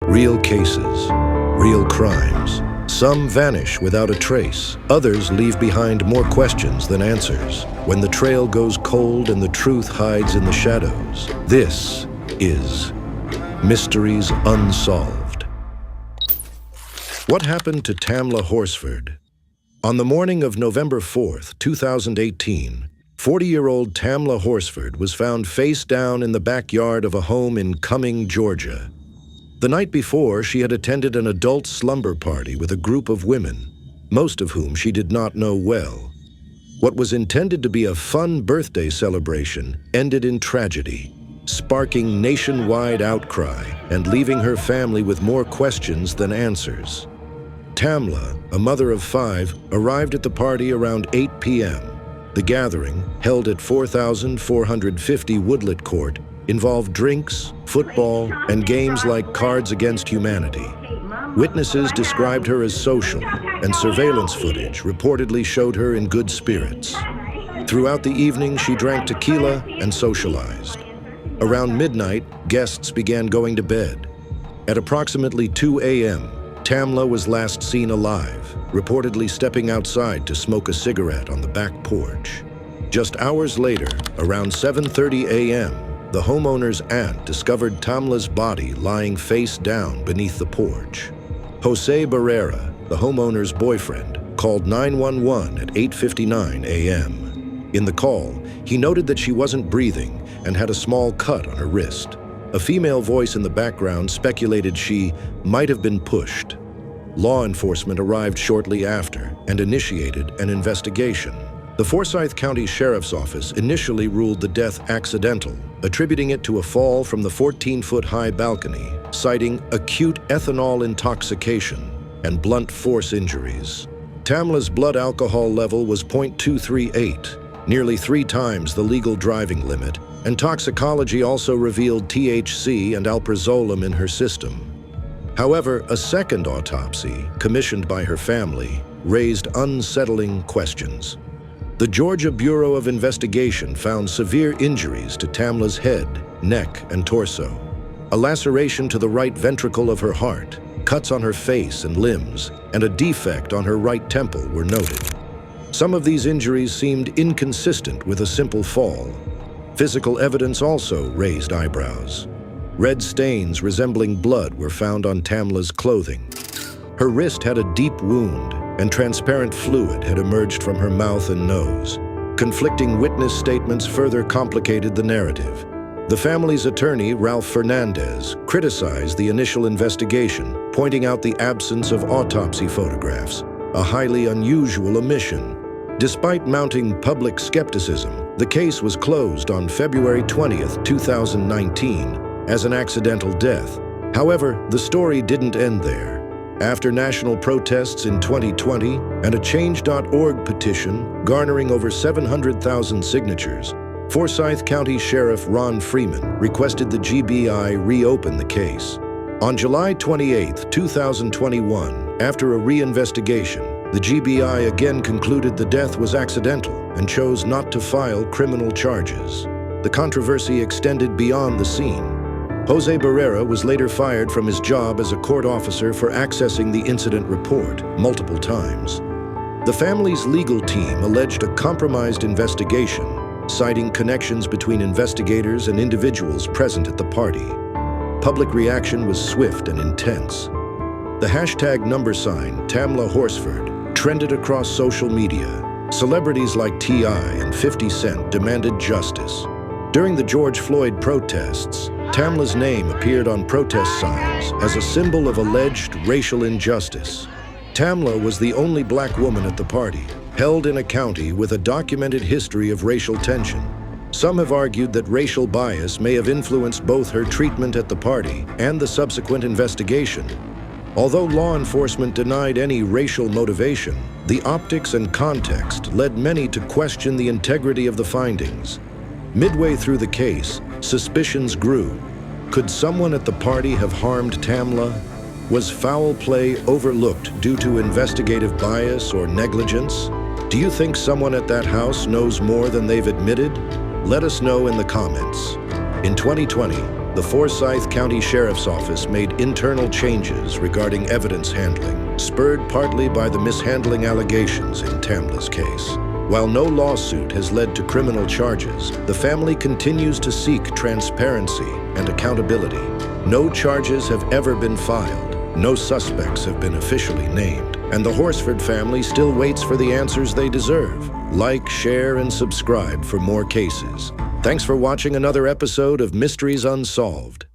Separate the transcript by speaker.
Speaker 1: Real cases, real crimes. Some vanish without a trace. Others leave behind more questions than answers. When the trail goes cold and the truth hides in the shadows. This is Mysteries Unsolved. What happened to Tamla Horsford? On the morning of November 4th, 2018, 40-year-old Tamla Horsford was found face down in the backyard of a home in Cumming, Georgia. The night before, she had attended an adult slumber party with a group of women, most of whom she did not know well. What was intended to be a fun birthday celebration ended in tragedy, sparking nationwide outcry and leaving her family with more questions than answers. Tamla, a mother of 5, arrived at the party around 8 p.m. The gathering, held at 4,450 Woodlet Court, involved drinks, football, and games like Cards Against Humanity. Witnesses described her as social, and surveillance footage reportedly showed her in good spirits. Throughout the evening, she drank tequila and socialized. Around midnight, guests began going to bed. At approximately 2 a.m., Tamla was last seen alive, reportedly stepping outside to smoke a cigarette on the back porch. Just hours later, around 7:30 a.m., the homeowner's aunt discovered Tamla's body lying face down beneath the porch. Jose Barrera, the homeowner's boyfriend, called 911 at 8:59 a.m. In the call, he noted that she wasn't breathing and had a small cut on her wrist. A female voice in the background speculated she might have been pushed. Law enforcement arrived shortly after and initiated an investigation. The Forsyth County Sheriff's Office initially ruled the death accidental, attributing it to a fall from the 14-foot-high balcony, citing acute ethanol intoxication and blunt force injuries. Tamla's blood alcohol level was .238, nearly 3 times the legal driving limit, and toxicology also revealed THC and alprazolam in her system. However, a second autopsy, commissioned by her family, raised unsettling questions. The Georgia Bureau of Investigation found severe injuries to Tamla's head, neck, and torso. A laceration to the right ventricle of her heart, cuts on her face and limbs, and a defect on her right temple were noted. Some of these injuries seemed inconsistent with a simple fall. Physical evidence also raised eyebrows. Red stains resembling blood were found on Tamla's clothing. Her wrist had a deep wound, and transparent fluid had emerged from her mouth and nose. Conflicting witness statements further complicated the narrative. The family's attorney, Ralph Fernandez, criticized the initial investigation, pointing out the absence of autopsy photographs, a highly unusual omission. Despite mounting public skepticism, the case was closed on February 20th, 2019, as an accidental death. However, the story didn't end there. After national protests in 2020 and a Change.org petition garnering over 700,000 signatures, Forsyth County Sheriff Ron Freeman requested the GBI reopen the case. On July 28, 2021, after a reinvestigation, the GBI again concluded the death was accidental and chose not to file criminal charges. The controversy extended beyond the scene. Jose Barrera was later fired from his job as a court officer for accessing the incident report multiple times. The family's legal team alleged a compromised investigation, citing connections between investigators and individuals present at the party. Public reaction was swift and intense. The hashtag #Tamla Horsford trended across social media. Celebrities like T.I. and 50 Cent demanded justice. During the George Floyd protests, Tamla's name appeared on protest signs as a symbol of alleged racial injustice. Tamla was the only black woman at the party, held in a county with a documented history of racial tension. Some have argued that racial bias may have influenced both her treatment at the party and the subsequent investigation. Although law enforcement denied any racial motivation, the optics and context led many to question the integrity of the findings. Midway through the case, suspicions grew. Could someone at the party have harmed Tamla? Was foul play overlooked due to investigative bias or negligence? Do you think someone at that house knows more than they've admitted? Let us know in the comments. In 2020, the Forsyth County Sheriff's Office made internal changes regarding evidence handling, spurred partly by the mishandling allegations in Tamla's case. While no lawsuit has led to criminal charges, the family continues to seek transparency and accountability. No charges have ever been filed, no suspects have been officially named, and the Horsford family still waits for the answers they deserve. Like, share, and subscribe for more cases. Thanks for watching another episode of Mysteries Unsolved.